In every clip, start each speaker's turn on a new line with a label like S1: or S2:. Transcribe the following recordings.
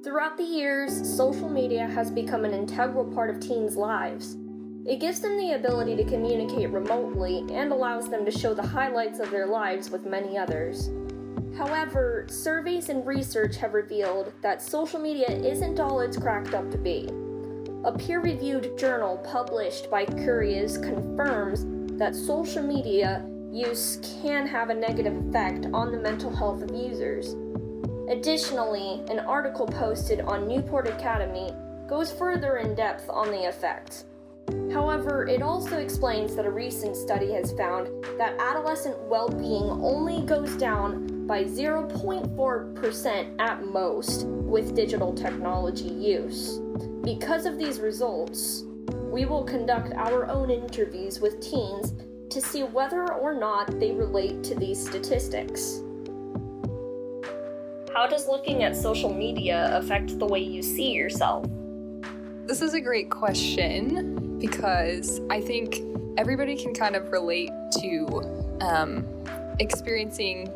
S1: Throughout the years, social media has become an integral part of teens' lives. It gives them the ability to communicate remotely and allows them to show the highlights of their lives with many others. However, surveys and research have revealed that social media isn't all it's cracked up to be. A peer-reviewed journal published by Curious confirms that social media use can have a negative effect on the mental health of users. Additionally, an article posted on Newport Academy goes further in depth on the effects. However, it also explains that a recent study has found that adolescent well-being only goes down by 0.4% at most with digital technology use. Because of these results, we will conduct our own interviews with teens to see whether or not they relate to these statistics. How does looking at social media affect the way you see yourself?
S2: This is a great question because I think everybody can kind of relate to experiencing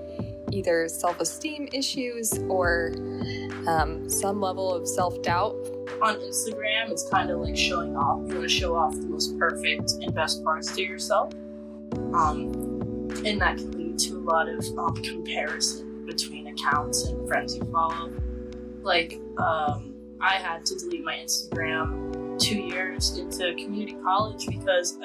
S2: either self-esteem issues or some level of self-doubt.
S3: On Instagram, it's kind of like showing off. You want to show off the most perfect and best parts to yourself. And that can lead to a lot of comparison between accounts and friends you follow. Like, I had to delete my Instagram 2 years into community college because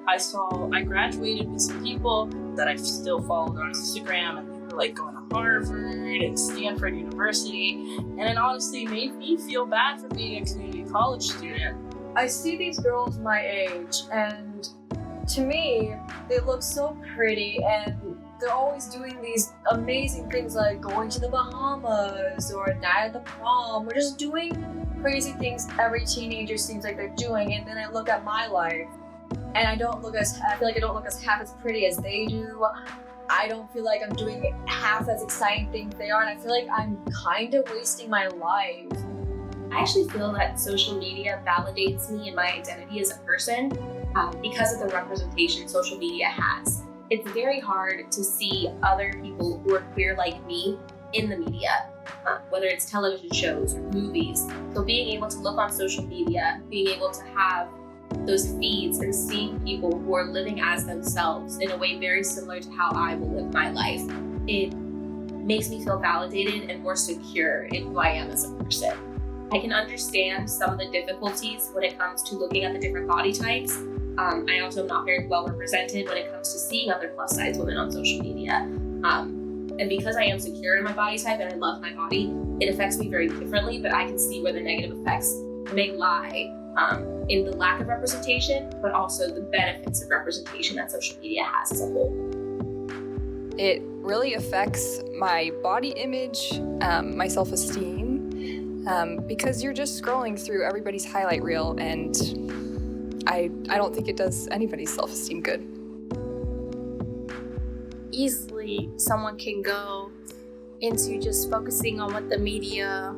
S3: I graduated with some people that I still followed on Instagram, and they were like going to Harvard and Stanford University, and it honestly made me feel bad for being a community college student.
S4: I see these girls my age, and to me, they look so pretty, and they're always doing these amazing things like going to the Bahamas or a night at the prom or just doing crazy things every teenager seems like they're doing. And then I look at my life and I feel like I don't look as half as pretty as they do. I don't feel like I'm doing half as exciting things they are, and I feel like I'm kind of wasting my life.
S5: I actually feel that social media validates me and my identity as a person because of the representation social media has. It's very hard to see other people who are queer like me in the media, whether it's television shows or movies. So being able to look on social media, being able to have those feeds and seeing people who are living as themselves in a way very similar to how I will live my life, it makes me feel validated and more secure in who I am as a person. I can understand some of the difficulties when it comes to looking at the different body types. I also am not very well represented when it comes to seeing other plus size women on social media. And because I am secure in my body type and I love my body, it affects me very differently, but I can see where the negative effects may lie in the lack of representation, but also the benefits of representation that social media has as a whole.
S2: It really affects my body image, my self-esteem, because you're just scrolling through everybody's highlight reel, and I don't think it does anybody's self-esteem good.
S6: Easily, someone can go into just focusing on what the media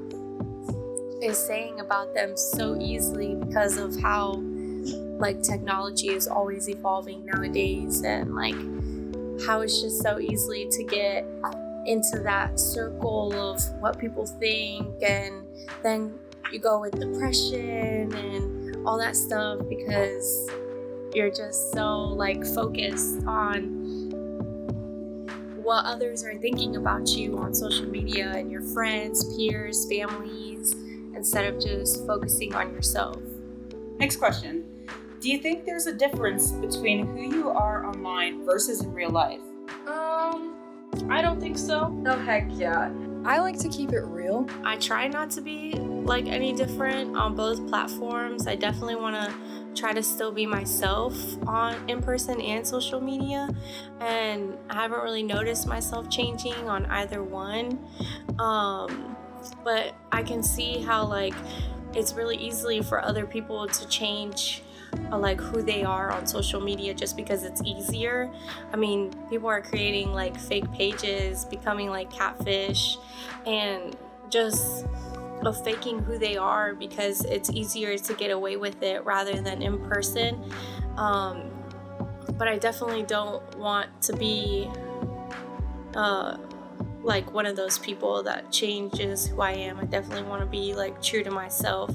S6: is saying about them so easily because of how like technology is always evolving nowadays, and like how it's just so easily to get into that circle of what people think, and then you go with depression and all that stuff because you're just so like focused on what others are thinking about you on social media and your friends, peers, families, instead of just focusing on yourself.
S7: Next question. Do you think there's a difference between who you are online versus in real life?
S3: I don't think so.
S4: No, heck yeah.
S2: I like to keep it real.
S6: I try not to be like any different on both platforms. I definitely want to try to still be myself on in person and social media, and I haven't really noticed myself changing on either one. But I can see how like it's really easily for other people to change like who they are on social media just because it's easier. I mean, people are creating like fake pages, becoming like catfish, and just faking who they are because it's easier to get away with it rather than in person. But I definitely don't want to be like one of those people that changes who I am. I definitely want to be like true to myself.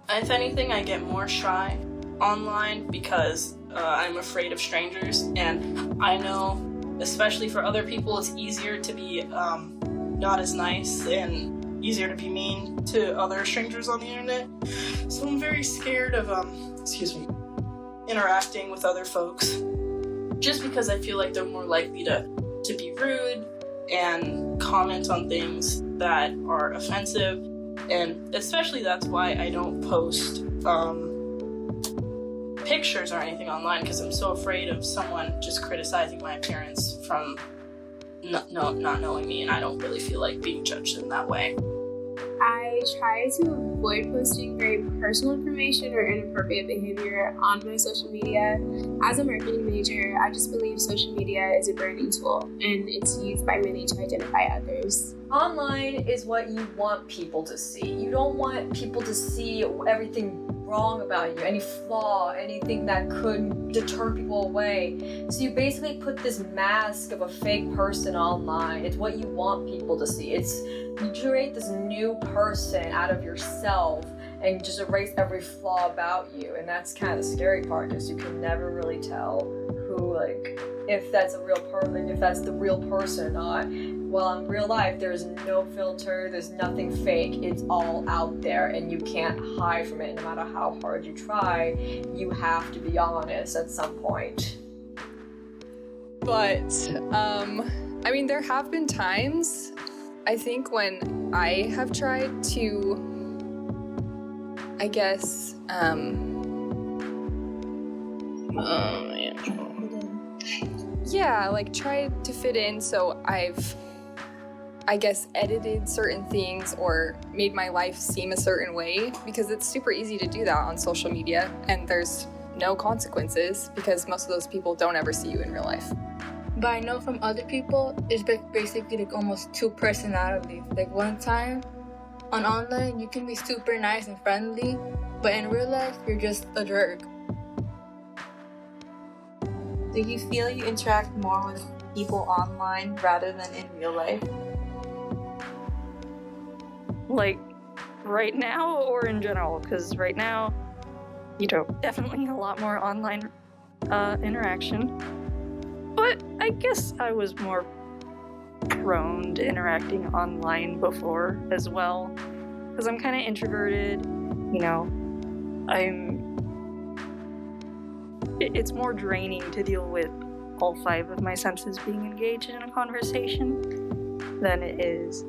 S3: If anything, I get more shy online because I'm afraid of strangers, and I know, especially for other people, it's easier to be not as nice and easier to be mean to other strangers on the internet. So I'm very scared of interacting with other folks, just because I feel like they're more likely to be rude and comment on things that are offensive. And especially that's why I don't post pictures or anything online, because I'm so afraid of someone just criticizing my appearance from not knowing me, and I don't really feel like being judged in that way.
S8: I try to avoid posting very personal information or inappropriate behavior on my social media. As a marketing major, I just believe social media is a branding tool, and it's used by many to identify others.
S4: Online is what you want people to see. You don't want people to see everything wrong about you, any flaw, anything that could deter people away. So you basically put this mask of a fake person online. It's what you want people to see. You create this new person out of yourself and just erase every flaw about you. And that's kind of the scary part, is you can never really tell who, like, if that's a real person, if that's the real person or not. Well, in real life, there's no filter, there's nothing fake, it's all out there, and you can't hide from it no matter how hard you try. You have to be honest at some point.
S2: But, I mean, there have been times, I think, when I have tried to, I guess, like tried to fit in, so I've, I guess, edited certain things or made my life seem a certain way, because it's super easy to do that on social media, and there's no consequences because most of those people don't ever see you in real life.
S9: But I know from other people, it's basically like almost two personalities. Like one time on online, you can be super nice and friendly, but in real life, you're just a jerk.
S10: Do you feel you interact more with people online rather than in real life?
S11: Like, right now or in general? Because right now, definitely a lot more online interaction. But I guess I was more prone to interacting online before as well. Because I'm kind of introverted, It's more draining to deal with all 5 of my senses being engaged in a conversation than it is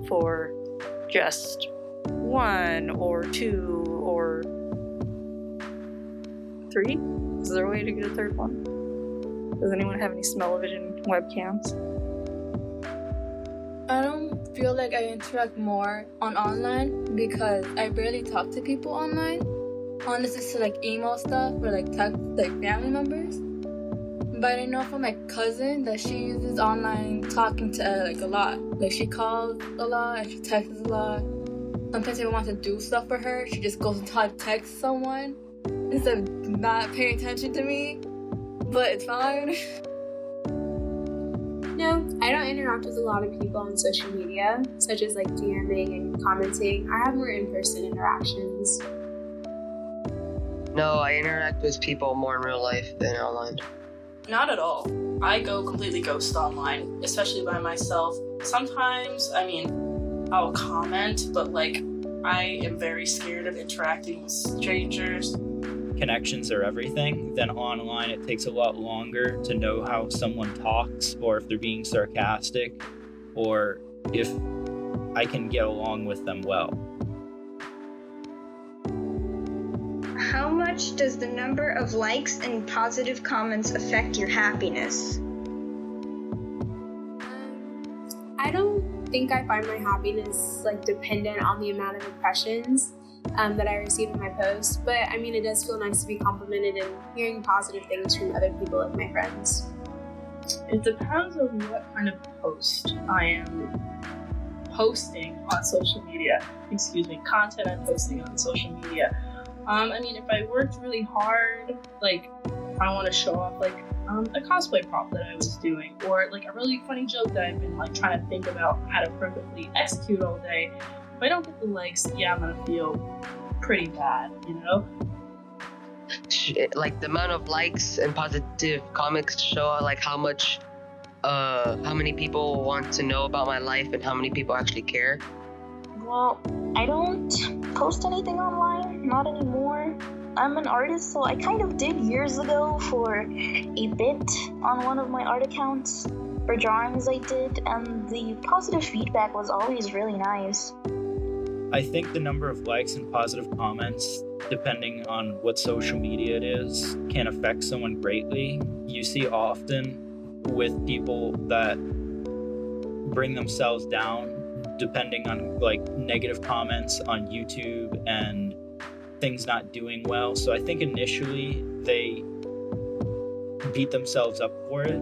S11: for just 1 or 2 or 3. Is there a way to get a 3rd one? Does anyone have any smell-o-vision webcams?
S9: I don't feel like I interact more on online because I barely talk to people online. Honestly, to like email stuff or like text like family members. But I know from my cousin that she uses online talking to like a lot. Like she calls a lot and she texts a lot. Sometimes if I want to do stuff for her, she just goes and text someone instead of not paying attention to me. But it's fine.
S8: No, I don't interact with a lot of people on social media, such as like DMing and commenting. I have more in-person interactions.
S12: No, I interact with people more in real life than online.
S3: Not at all. I go completely ghost online, especially by myself. Sometimes, I'll comment, but like, I am very scared of interacting with strangers.
S13: Connections are everything. Then online, it takes a lot longer to know how someone talks, or if they're being sarcastic, or if I can get along with them well.
S14: How much does the number of likes and positive comments affect your happiness?
S8: I don't think I find my happiness like dependent on the amount of impressions that I receive in my posts, but it does feel nice to be complimented and hearing positive things from other people, like my friends.
S3: It depends on what kind of post I am posting on social media. Content I'm posting on social media. If I worked really hard, like, I want to show off, like, a cosplay prop that I was doing, or like a really funny joke that I've been like trying to think about how to perfectly execute all day. If I don't get the likes, yeah, I'm gonna feel pretty bad, you know?
S12: Like the amount of likes and positive comments show like how many people want to know about my life and how many people actually care.
S15: Well, I don't post anything online, not anymore. I'm an artist, so I kind of did years ago for a bit on one of my art accounts for drawings I did, and the positive feedback was always really nice.
S13: I think the number of likes and positive comments, depending on what social media it is, can affect someone greatly. You see often with people that bring themselves down, depending on like negative comments on YouTube and things not doing well. So I think initially they beat themselves up for it.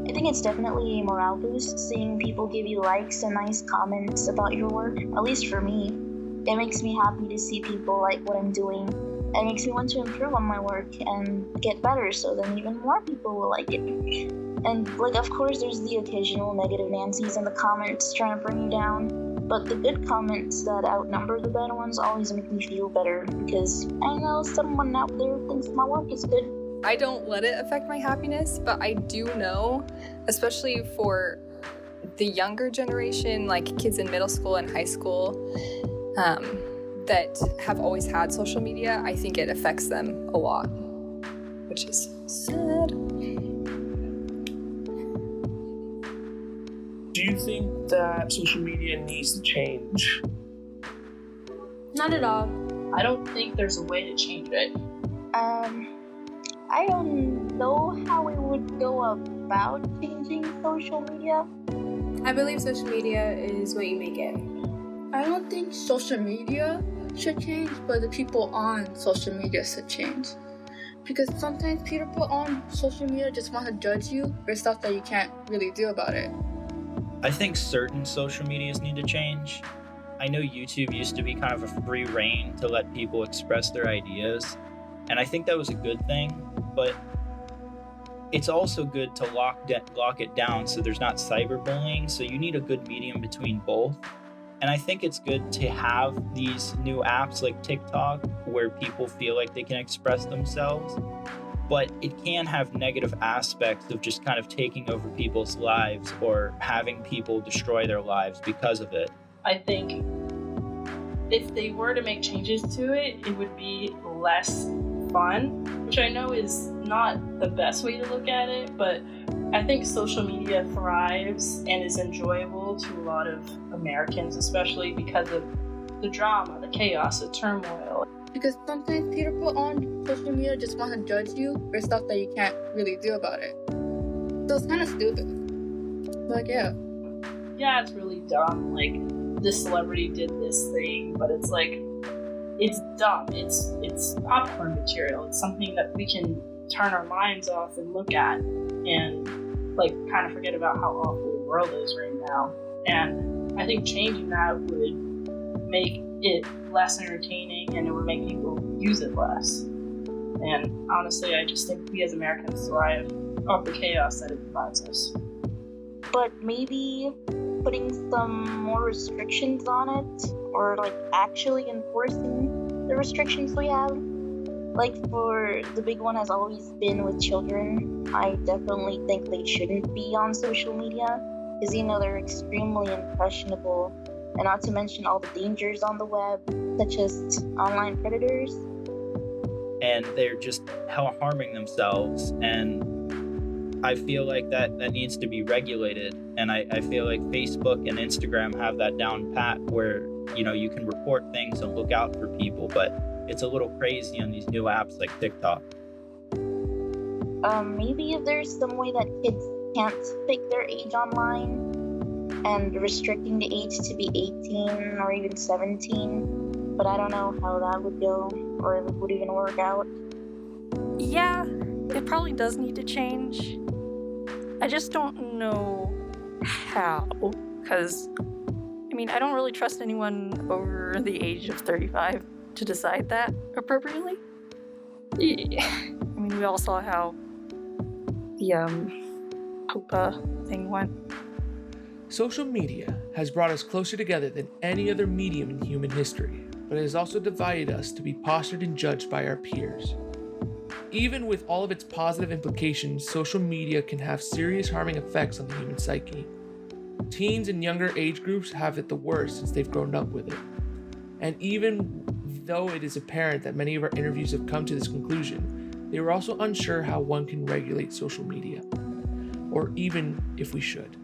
S15: I think it's definitely a morale boost seeing people give you likes and nice comments about your work, at least for me. It makes me happy to see people like what I'm doing. It makes me want to improve on my work and get better so then even more people will like it. And like, of course, there's the occasional negative Nancy's in the comments trying to bring you down. But the good comments that outnumber the bad ones always make me feel better because I know someone out there thinks my work is good.
S2: I don't let it affect my happiness, but I do know, especially for the younger generation, like kids in middle school and high school, that have always had social media, I think it affects them a lot, which is sad.
S16: Do you think that social media needs to change?
S8: Not at all.
S3: I don't think there's a way to change it.
S15: I don't know how we would go about changing social media.
S8: I believe social media is what you make it.
S9: I don't think social media should change, but the people on social media should change. Because sometimes people on social media just want to judge you for stuff that you can't really do about it.
S13: I think certain social medias need to change. I know YouTube used to be kind of a free reign to let people express their ideas, and I think that was a good thing, but it's also good to lock it down so there's not cyberbullying, so you need a good medium between both. And I think it's good to have these new apps like TikTok where people feel like they can express themselves, but it can have negative aspects of just kind of taking over people's lives or having people destroy their lives because of it.
S3: I think if they were to make changes to it, it would be less fun, which I know is not the best way to look at it, but I think social media thrives and is enjoyable to a lot of Americans, especially because of the drama, the chaos, the turmoil.
S9: Because sometimes people on social media just want to judge you for stuff that you can't really do about it. So it's kind of stupid. Like, yeah.
S3: Yeah, it's really dumb. Like, this celebrity did this thing, but it's like, it's dumb. It's popcorn material. It's something that we can turn our minds off and look at and, like, kind of forget about how awful the world is right now. And I think changing that would make it less entertaining and it would make people use it less. And honestly, I just think we as Americans thrive off the chaos that it provides us.
S15: But maybe putting some more restrictions on it, or like actually enforcing the restrictions we have. Like, for the big one has always been with children. I definitely think they shouldn't be on social media because, you know, they're extremely impressionable, and not to mention all the dangers on the web, such as online predators.
S13: And they're just harming themselves, and I feel like that needs to be regulated. And I feel like Facebook and Instagram have that down pat where, you know, you can report things and look out for people, but it's a little crazy on these new apps like TikTok.
S15: Maybe if there's some way that kids can't pick their age online and restricting the age to be 18 or even 17, but I don't know how that would go or if it would even work out.
S11: Yeah, it probably does need to change. I just don't know how, because, I mean, I don't really trust anyone over the age of 35 to decide that appropriately. I mean, we all saw how Pupa thing went.
S17: Social media has brought us closer together than any other medium in human history, but it has also divided us to be postured and judged by our peers. Even with all of its positive implications, social media can have serious harming effects on the human psyche. Teens and younger age groups have it the worst since they've grown up with it. And even though it is apparent that many of our interviews have come to this conclusion, they were also unsure how one can regulate social media, or even if we should.